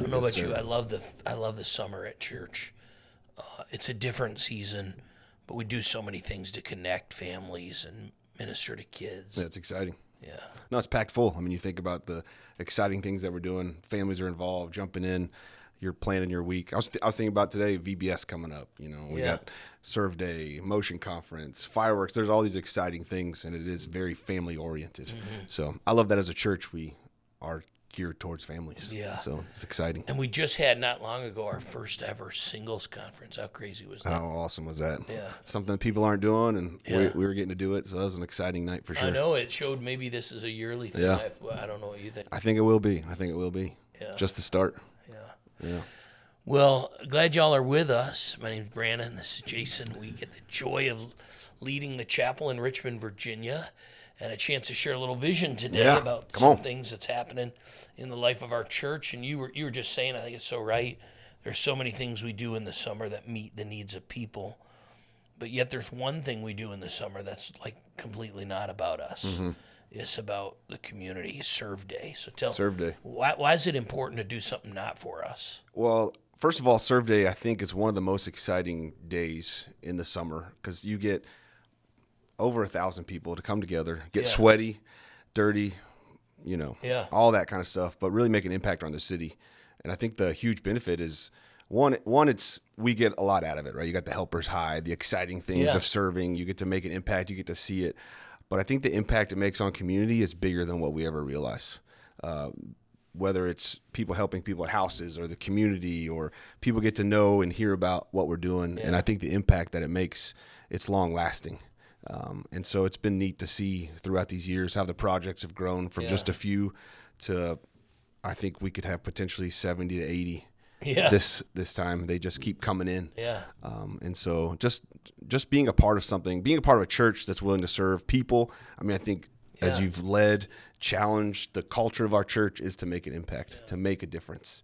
don't know Yes, about you. sir. I love the summer at church. It's a different season, but we do so many things to connect families and minister to kids. Yeah, it's exciting. Yeah. No, it's packed full. I mean, you think about the exciting things that we're doing. Families are involved, jumping in. You're planning your week. I was thinking about today, VBS coming up. You know, we Yeah. got Serve Day, Motion Conference, fireworks. There's all these exciting things, and it is very family oriented. So I love that as a church we are geared towards families. Yeah. So it's exciting. And we just had not long ago our first ever singles conference. How crazy was that? How awesome was that? Yeah. Something that people aren't doing, and Yeah. we were getting to do it. So that was an exciting night for sure. I know it showed maybe this is a yearly thing. Yeah. I don't know what you think. I think it will be. I think it will be. Yeah. Just the start. Yeah. Yeah. Well, glad y'all are with us. My name's Brandon. This is Jason. We get the joy of leading the chapel in Richmond, Virginia, and a chance to share a little vision today Yeah, about come some on. things that's happening in the life of our church. And you were just saying, I think it's so right. There's so many things we do in the summer that meet the needs of people, but yet there's one thing we do in the summer that's like completely not about us. Mm-hmm. It's about the community. Serve Day. So tell Serve Day. why is it important to do something not for us? Well, first of all, Serve Day, I think, is one of the most exciting days in the summer because you get over 1,000 people to come together, get Yeah. sweaty, dirty, you know, Yeah. all that kind of stuff, but really make an impact on the city. And I think the huge benefit is one, it's we get a lot out of it, right? You got the helpers high, the exciting things Yeah. of serving. You get to make an impact. You get to see it. But I think the impact it makes on community is bigger than what we ever realize. Whether it's people helping people at houses or the community or people get to know and hear about what we're doing. And I think the impact that it makes, it's long lasting. And so it's been neat to see throughout these years how the projects have grown from just a few to I think we could have potentially 70 to 80 Yeah. this time. They just keep coming in. Yeah. And so just being a part of something, being a part of a church that's willing to serve people. I mean, I think as Yeah. you've led, challenged, the culture of our church is to make an impact, to make a difference.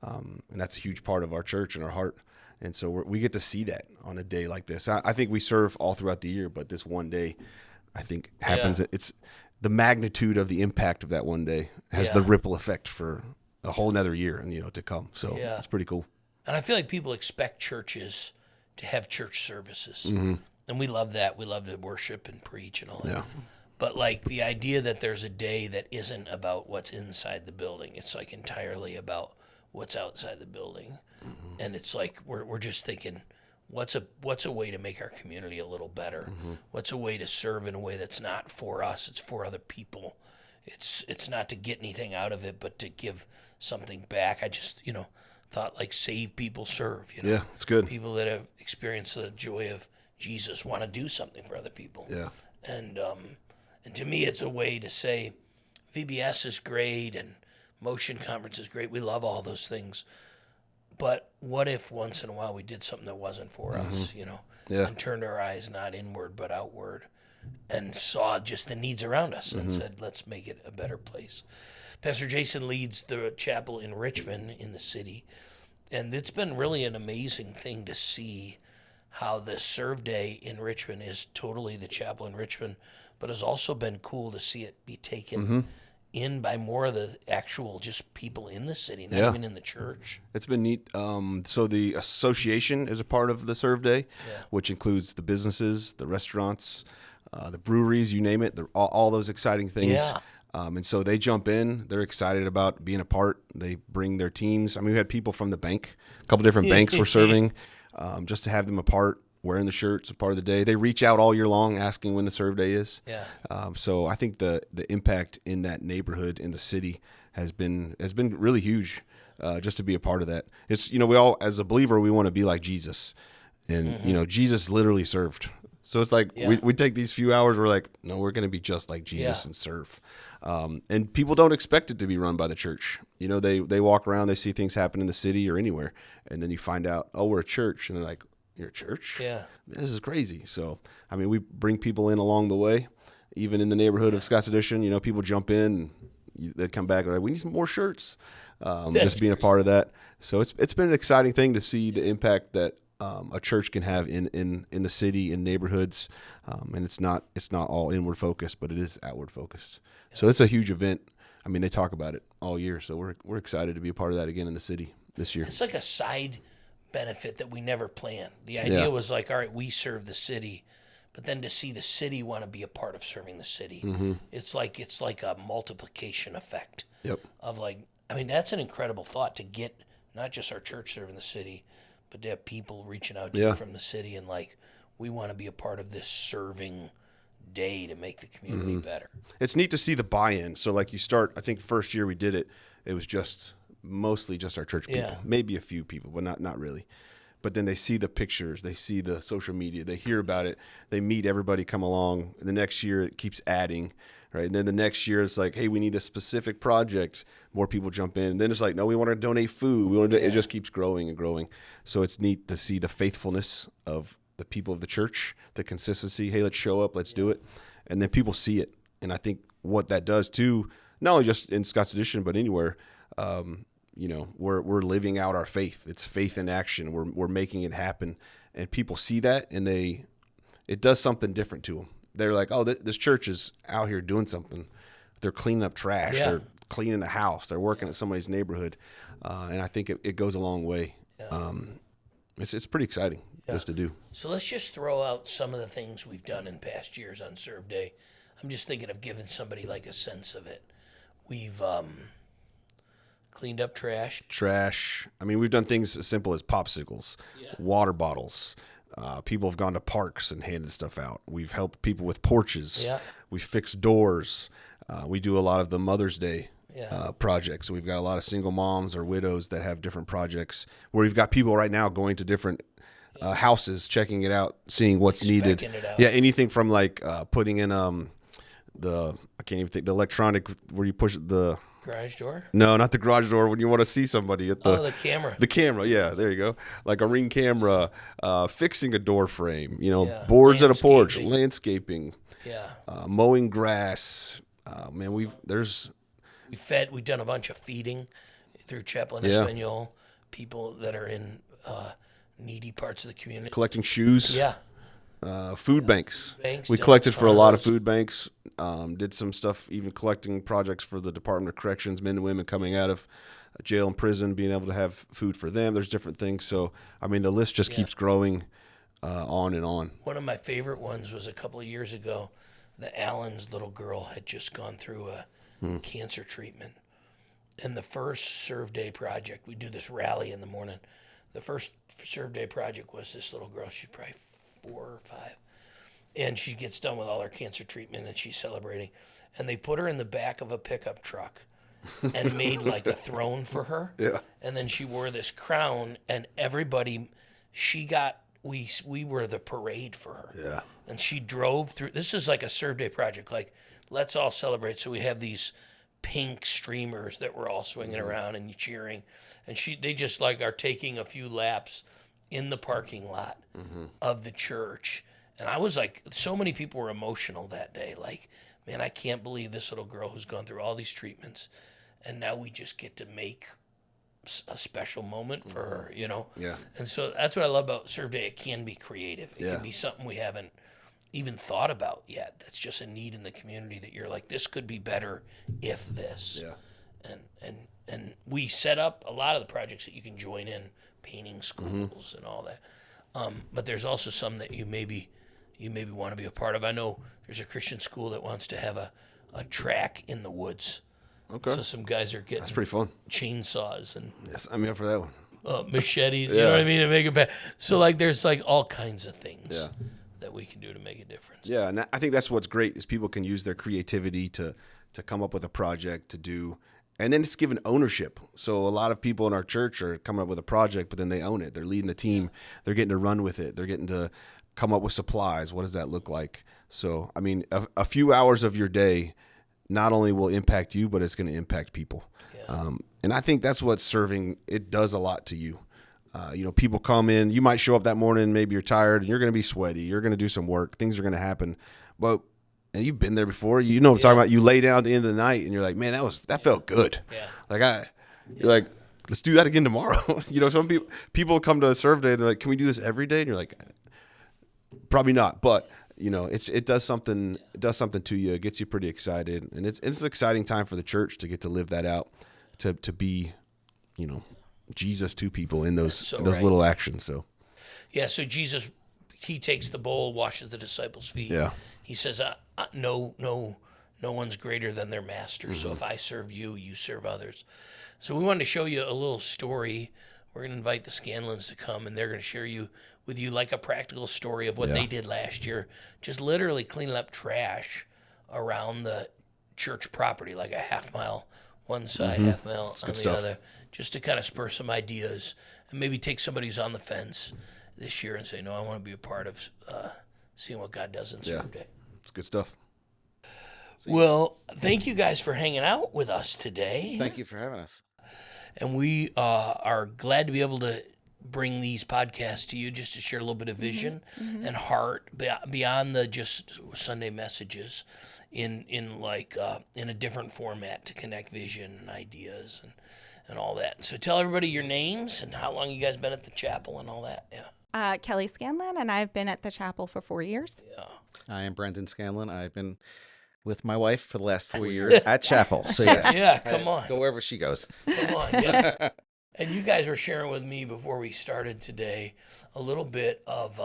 And that's a huge part of our church and our heart. And so we get to see that on a day like this. I think we serve all throughout the year, but this one day, I think happens. Yeah. It's the magnitude of the impact of that one day has the Yeah. ripple effect for a whole nother year and to come. So Yeah. it's pretty cool. And I feel like people expect churches to have church services. Mm-hmm. And we love that. We love to worship and preach and all that. Yeah. But like the idea that there's a day that isn't about what's inside the building, it's like entirely about what's outside the building. Mm-hmm. And it's like we're just thinking, what's a way to make our community a little better? Mm-hmm. What's a way to serve in a way that's not for us, it's for other people. It's not to get anything out of it, but to give something back. I just, thought like save people, serve, Yeah, it's good. People that have experienced the joy of Jesus want to do something for other people. Yeah. And to me, it's a way to say VBS is great and Motion Conference is great. We love all those things. But what if once in a while we did something that wasn't for us, Yeah. and turned our eyes not inward but outward and saw just the needs around us and said, let's make it a better place. Pastor Jason leads the chapel in Richmond in the city. And it's been really an amazing thing to see how the Serve Day in Richmond is totally the chapel in Richmond, but it's also been cool to see it be taken in by more of the actual just people in the city, not Yeah. even in the church. It's been neat. So the association is a part of the Serve Day, Yeah. which includes the businesses, the restaurants, the breweries, you name it. All those exciting things. Yeah. And so they jump in. They're excited about being a part. They bring their teams. I mean, we had people from the bank. A couple different banks were serving, just to have them a part, wearing the shirts, a part of the day. They reach out all year long asking when the Serve Day is. Yeah. So I think the impact in that neighborhood, in the city, has been really huge. Just to be a part of that. It's we all, as a believer, we want to be like Jesus, and Jesus literally served. So it's like we take these few hours. We're like, no, we're going to be just like Jesus and serve. And people don't expect it to be run by the church. They walk around, they see things happen in the city or anywhere, and then you find out, oh, we're a church, and they're like, you're a church? Yeah. This is crazy. So, I mean, we bring people in along the way, even in the neighborhood of Scott's Addition. People jump in, they come back, they're like, we need some more shirts. Just being a part of that. So it's been an exciting thing to see the impact that a church can have in the city, in neighborhoods, and it's not all inward focused, but it is outward focused. So it's a huge event. I mean, they talk about it all year. So we're excited to be a part of that again in the city this year. It's like a side benefit that we never planned. The idea was like, all right, we serve the city, but then to see the city want to be a part of serving the city, it's like a multiplication effect. Yep. Of like, I mean, that's an incredible thought to get not just our church serving the city, but to have people reaching out to you from the city and like, we want to be a part of this serving day to make the community better. It's neat to see the buy-in. So like you start, I think first year we did it, it was mostly just our church people, maybe a few people, but not really. But then they see the pictures, they see the social media, they hear about it, they meet everybody come along. The next year it keeps adding, right? And then the next year it's like, hey, we need a specific project. More people jump in. And then it's like, no, we want to donate food. It just keeps growing and growing. So it's neat to see the faithfulness of the people of the church, the consistency. Hey, let's show up, let's do it. And then people see it. And I think what that does too, not only just in Scott's Addition, but anywhere, we're living out our faith. It's faith in action. We're making it happen, and people see that, and it does something different to them. They're like, oh, this church is out here doing something. They're cleaning up trash. Yeah. They're cleaning a house. They're working at somebody's neighborhood, and I think it goes a long way. Yeah. It's pretty exciting just to do. So let's just throw out some of the things we've done in past years on Serve Day. I'm just thinking of giving somebody like a sense of it. We've cleaned up trash. I mean, we've done things as simple as popsicles, water bottles. People have gone to parks and handed stuff out. We've helped people with porches. Yeah. We fixed doors. We do a lot of the Mother's Day projects. So we've got a lot of single moms or widows that have different projects where we've got people right now going to different houses, checking it out, seeing what's needed. It out. Yeah, anything from like putting in I can't even think, the electronic where you push the garage door. No, not the garage door. When you want to see somebody at the camera. The camera, yeah, there you go. Like a Ring camera, fixing a door frame. Boards at a porch, landscaping. Yeah. Mowing grass. Man, we've done a bunch of feeding through Chapel in Espanol. People that are in needy parts of the community. Collecting shoes. Yeah. Food banks. We collected for a lot of food banks. Did some stuff, even collecting projects for the Department of Corrections, men and women coming out of jail and prison, being able to have food for them. There's different things. So, I mean, the list just keeps growing on and on. One of my favorite ones was a couple of years ago. The Allen's little girl had just gone through a cancer treatment. And the first Serve Day project, we do this rally in the morning. The first Serve Day project was this little girl. She's probably 4 or 5. And she gets done with all her cancer treatment and she's celebrating. And they put her in the back of a pickup truck and made like a throne for her. Yeah. And then she wore this crown and everybody, we were the parade for her. Yeah. And she drove through, this is like a Serve Day project, like let's all celebrate. So we have these pink streamers that we're all swinging around and cheering. And they just like are taking a few laps in the parking lot of the church. And I was like, so many people were emotional that day. Like, man, I can't believe this little girl who's gone through all these treatments. And now we just get to make a special moment for her, Yeah. And so that's what I love about Serve Day. It can be creative. It can be something we haven't even thought about yet. That's just a need in the community that you're like, this could be better if this. Yeah. And we set up a lot of the projects that you can join in, painting schools and all that. But there's also some that you maybe want to be a part of. I know there's a Christian school that wants to have a track in the woods. Okay. So some guys are getting That's pretty fun. chainsaws and Yes, I'm up for that one. machetes. You know what I mean, to make it better. So like, there's like all kinds of things that we can do to make a difference. Yeah, and I think that's what's great is people can use their creativity to come up with a project to do, and then it's given ownership. So a lot of people in our church are coming up with a project, but then they own it. They're leading the team. They're getting to run with it. They're getting to come up with supplies. What does that look like? So, I mean, a few hours of your day not only will impact you, but it's going to impact people. Yeah. And I think that's what serving, it does a lot to you. People come in, you might show up that morning, maybe you're tired and you're going to be sweaty. You're going to do some work. Things are going to happen. But and you've been there before. You know what I'm talking about. You lay down at the end of the night and you're like, man, that felt good. Yeah. Like you're like, let's do that again tomorrow. Some people come to a Serve Day and they're like, can we do this every day? And you're like, probably not. But you know, it does something to you. It gets you pretty excited, and it's an exciting time for the church to get to live that out, to be, you know, Jesus to people in those right. little actions. So Yeah, so Jesus, he takes the bowl, washes the disciples' feet. Yeah. He says, no one's greater than their master. So if I serve you, you serve others. So we wanted to show you a little story. We're going to invite the Scanlons to come, and they're going to share with you like a practical story of what they did last year, just literally cleaning up trash around the church property, like a half mile one side, half mile on the other, just to kind of spur some ideas and maybe take somebody who's on the fence this year and say, no, I want to be a part of seeing what God does in Serve Day. it's good stuff. Well, thank you guys for hanging out with us today. Thank you for having us. And we are glad to be able to bring these podcasts to you just to share a little bit of vision and heart beyond the just Sunday messages in a different format to connect vision and ideas and all that. So tell everybody your names and how long you guys been at the chapel and all that. Yeah. Kelly Scanlon, and I've been at the chapel for 4 years. Yeah. I am Brendan Scanlon. I've been with my wife for the last 4 years at chapel. So yes, Yeah, come on. go wherever she goes. Come on, yeah. And you guys were sharing with me before we started today a little bit of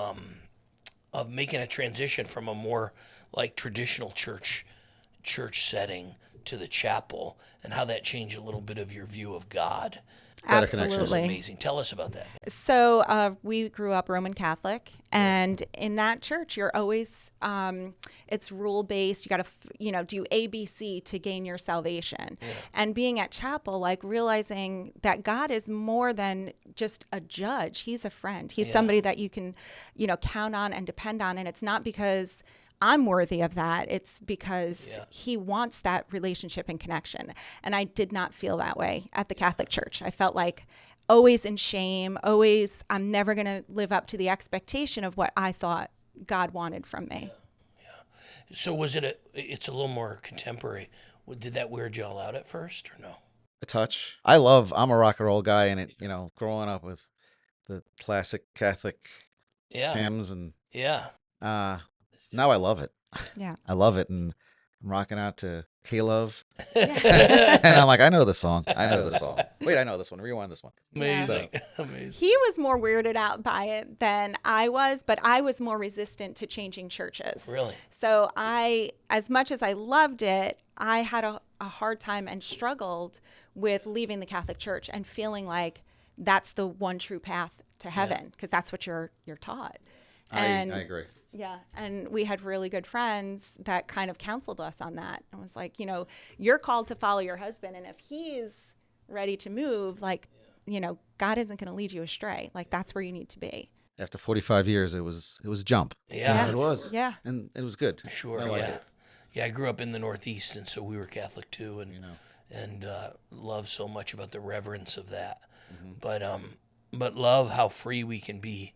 making a transition from a more like traditional church setting to the chapel, and how that changed a little bit of your view of God. Better connection. It was Absolutely. amazing. Tell us about that. So we grew up Roman Catholic, and in that church, you're always it's rule based. You got to do ABC to gain your salvation. And being at chapel, like realizing that God is more than just a judge. He's a friend. He's somebody that you can count on and depend on. And it's not because I'm worthy of that. It's because he wants that relationship and connection. And I did not feel that way at the Catholic Church. I felt like always in shame, always, I'm never going to live up to the expectation of what I thought God wanted from me. So was it's a little more contemporary. Did that weird y'all out at first or no? A touch. I'm a rock and roll guy, and growing up with the classic Catholic hymns and now I love it. Yeah. I love it, and I'm rocking out to K-Love. And I'm like, I know this song. Wait, I know this one. Rewind this one. Amazing. So. Amazing. He was more weirded out by it than I was, but I was more resistant to changing churches. Really? So as much as I loved it, I had a hard time and struggled with leaving the Catholic Church and feeling like that's the one true path to heaven, because that's what you're taught. And I agree. Yeah. And we had really good friends that kind of counseled us on that. And was like, you're called to follow your husband. And if he's ready to move, God isn't going to lead you astray. Like, that's where you need to be. After 45 years, it was a jump. Yeah. It was. Yeah. And it was good. Sure. I liked it. Yeah. I grew up in the Northeast, and so we were Catholic too, and love so much about the reverence of that. But love how free we can be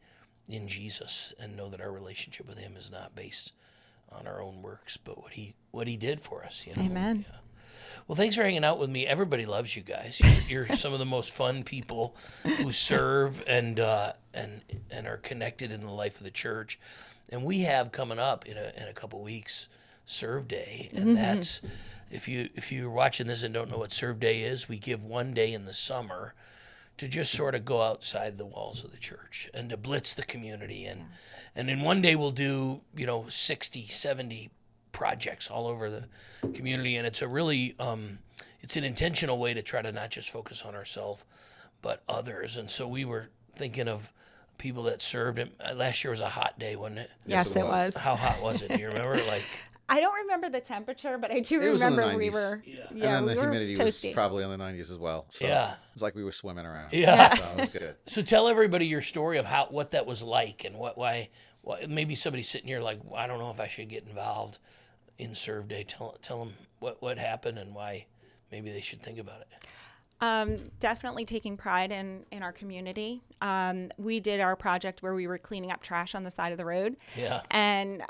in Jesus, and know that our relationship with him is not based on our own works, but what he did for us. Amen. Yeah. Well, thanks for hanging out with me. Everybody loves you guys. You're some of the most fun people who serve and are connected in the life of the church. And we have coming up in a couple weeks Serve Day, and that's if you're watching this and don't know what Serve Day is, we give one day in the summer to just sort of go outside the walls of the church and to blitz the community. And in one day we'll do, 60, 70 projects all over the community. And it's a really, it's an intentional way to try to not just focus on ourselves, but others. And so we were thinking of people that served. And last year was a hot day, wasn't it? Yes, it was. How hot was it? Do you remember? I don't remember the temperature, but I do It was in the remember 90s. we were, And then we the were humidity toasty. was probably in the 90s as well. So Yeah. It was like we were swimming around. Yeah. So it was good. So tell everybody your story of what that was like, and why maybe somebody sitting here like, I don't know if I should get involved in Serve Day. Tell them what happened and why maybe they should think about it. Definitely taking pride in our community. We did our project where we were cleaning up trash on the side of the road. Yeah. And,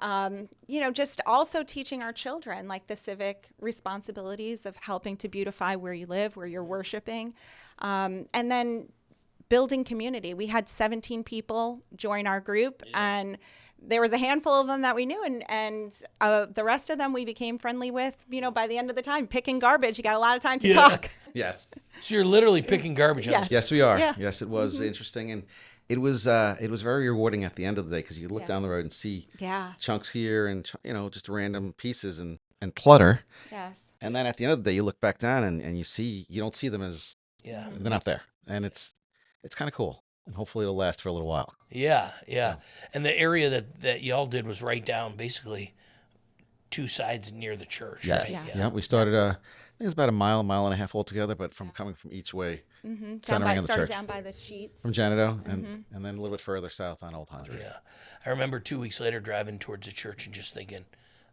just also teaching our children like the civic responsibilities of helping to beautify where you live, where you're worshiping. And then building community. We had 17 people join our group, and there was a handful of them that we knew, and the rest of them we became friendly with, by the end of the time. Picking garbage, you got a lot of time to talk. Yes. So you're literally picking garbage on Yes, we are. Yeah. Yes, it was interesting, and it was very rewarding at the end of the day, because you look down the road and see chunks here and just random pieces and clutter. Yes. And then at the end of the day, you look back down and you don't see them as they're not there, and it's kind of cool, and hopefully it'll last for a little while. Yeah. And the area that y'all did was right down basically two sides near the church. Yes. Right? Yes. Yeah. We started. I think it was about a mile and a half altogether, but coming from each way, centering on the church. Down by the sheets. From Janido, and then a little bit further south on Old Hundred. Yeah, I remember 2 weeks later driving towards the church and just thinking,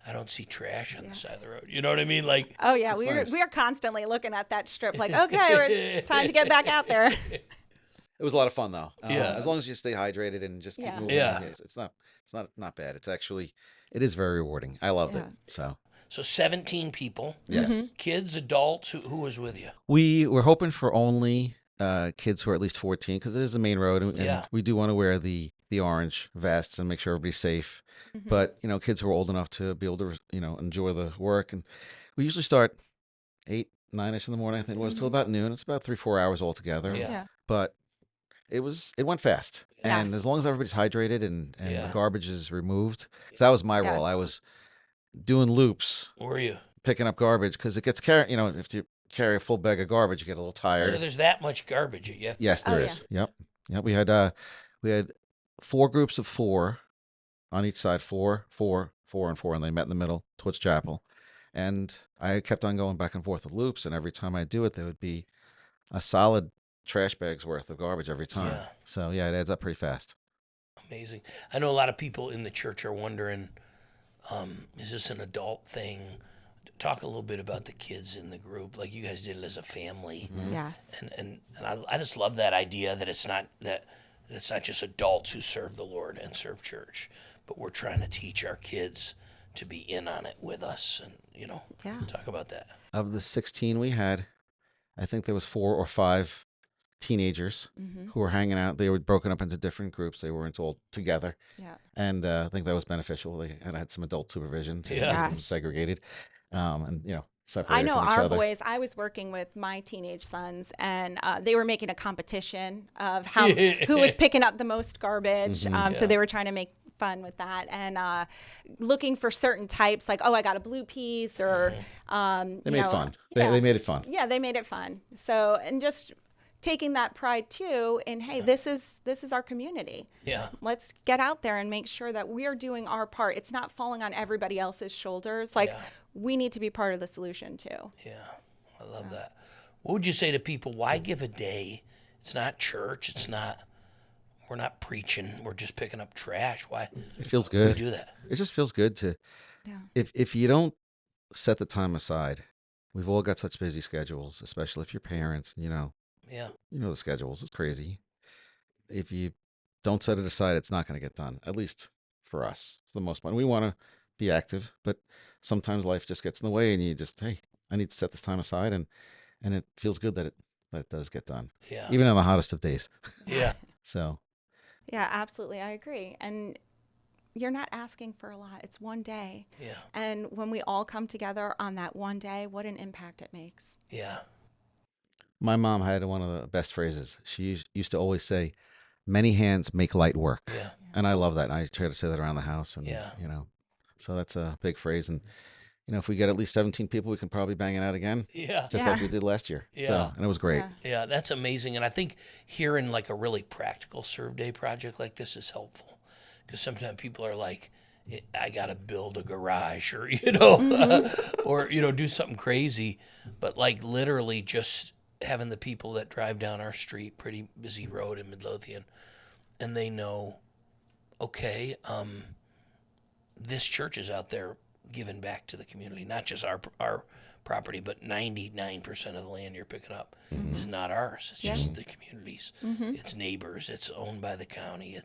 I don't see trash on the side of the road. You know what I mean? Like, oh yeah, we are constantly looking at that strip, like, okay, it's time to get back out there. It was a lot of fun though. As long as you stay hydrated and just keep moving. Yeah. It's not bad. It is very rewarding. I loved it. So 17 people. Yes. Kids, adults. Who was with you? We were hoping for only kids who are at least 14, because it is the main road, and we do want to wear the orange vests and make sure everybody's safe. But kids who are old enough to be able to enjoy the work, and we usually start 8, 9ish in the morning. I think it was till about noon. It's about 3-4 hours altogether. Yeah. But it went fast, and as long as everybody's hydrated and the garbage is removed, because that was my role. I was doing loops. Were you picking up garbage, because it gets carried? If you carry a full bag of garbage, you get a little tired. So there's that much garbage. Yes, there is. Yeah. Yep. We had 4 groups of 4 on each side, 4, 4, 4, and 4, and they met in the middle towards chapel. And I kept on going back and forth with loops, and every time I do it, there would be a solid trash bag's worth of garbage every time. Yeah. So it adds up pretty fast. Amazing. I know a lot of people in the church are wondering, is this an adult thing? Talk a little bit about the kids in the group, like you guys did it as a family. Yes. And I just love that idea that it's not just adults who serve the Lord and serve church, but we're trying to teach our kids to be in on it with us, and talk about that. Of the 16 we had, I think there was 4 or 5 teenagers who were hanging out. They were broken up into different groups. They weren't all together. Yeah. And I think that was beneficial. They had some adult supervision to keep them segregated. And separated I know from each our other. boys. I was working with my teenage sons, and they were making a competition of who was picking up the most garbage. So they were trying to make fun with that, and looking for certain types, like, I got a blue piece, or they made it fun. They made it fun. Yeah, they made it fun. So, and just taking that pride too, and hey, this is our community. Yeah. Let's get out there and make sure that we are doing our part. It's not falling on everybody else's shoulders. Like, we need to be part of the solution too. Yeah. I love that. What would you say to people? Why give a day? It's not church. We're not preaching. We're just picking up trash. Why? It feels good. We do that. It just feels good to, if you don't set the time aside, we've all got such busy schedules, especially if you're parents, Yeah. the schedules. It's crazy. If you don't set it aside, it's not going to get done, at least for us, for the most part. We want to be active, but sometimes life just gets in the way, and you just, hey, I need to set this time aside, and it feels good that it does get done. Yeah. Even on the hottest of days. Yeah. So. Yeah, absolutely. I agree. And you're not asking for a lot. It's one day. Yeah. And when we all come together on that one day, what an impact it makes. Yeah. My mom had one of the best phrases. She used to always say, "Many hands make light work." Yeah. And I love that. And I try to say that around the house. And, so that's a big phrase. And, if we get at least 17 people, we can probably bang it out again. Yeah. Just like we did last year. Yeah. So, and it was great. Yeah, that's amazing. And I think hearing like a really practical Serve Day project like this is helpful, because sometimes people are like, I got to build a garage, or, or, do something crazy. But like literally just having the people that drive down our street, pretty busy road in Midlothian, and they know, okay, this church is out there giving back to the community, not just our property, but 99% of the land you're picking up is not ours. It's just the community's. It's neighbors. It's owned by the county.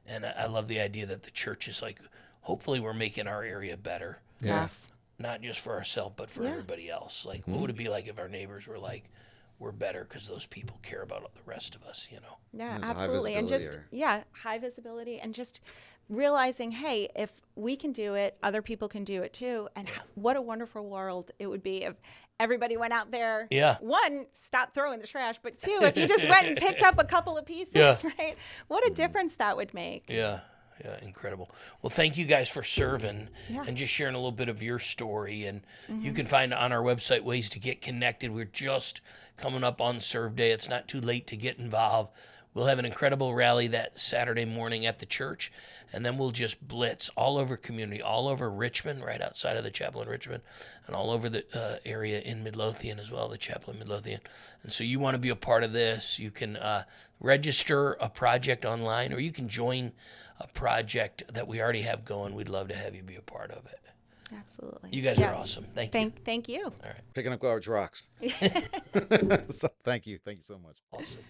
And I love the idea that the church is like, hopefully we're making our area better. Yes. Not just for ourselves, but for everybody else. Like, what would it be like if our neighbors were like, we're better because those people care about the rest of us, you know. Yeah, There's a high absolutely. And just, visibility high visibility and just realizing, hey, if we can do it, other people can do it too. And what a wonderful world it would be if everybody went out there. Yeah. One, stop throwing the trash, but two, if you just went and picked up a couple of pieces, right? What a difference that would make. Yeah. Yeah, incredible. Well, thank you guys for serving Yeah. and just sharing a little bit of your story. And you can find on our website ways to get connected. We're just coming up on Serve Day. It's not too late to get involved. We'll have an incredible rally that Saturday morning at the church, and then we'll just blitz all over community, all over Richmond, right outside of the chapel in Richmond, and all over the area in Midlothian as well, the chapel in Midlothian. And so you want to be a part of this, you can register a project online, or you can join a project that we already have going. We'd love to have you be a part of it. Absolutely. You guys are awesome. Thank you. Thank you. All right. Picking up garbage rocks. So thank you so much. Awesome.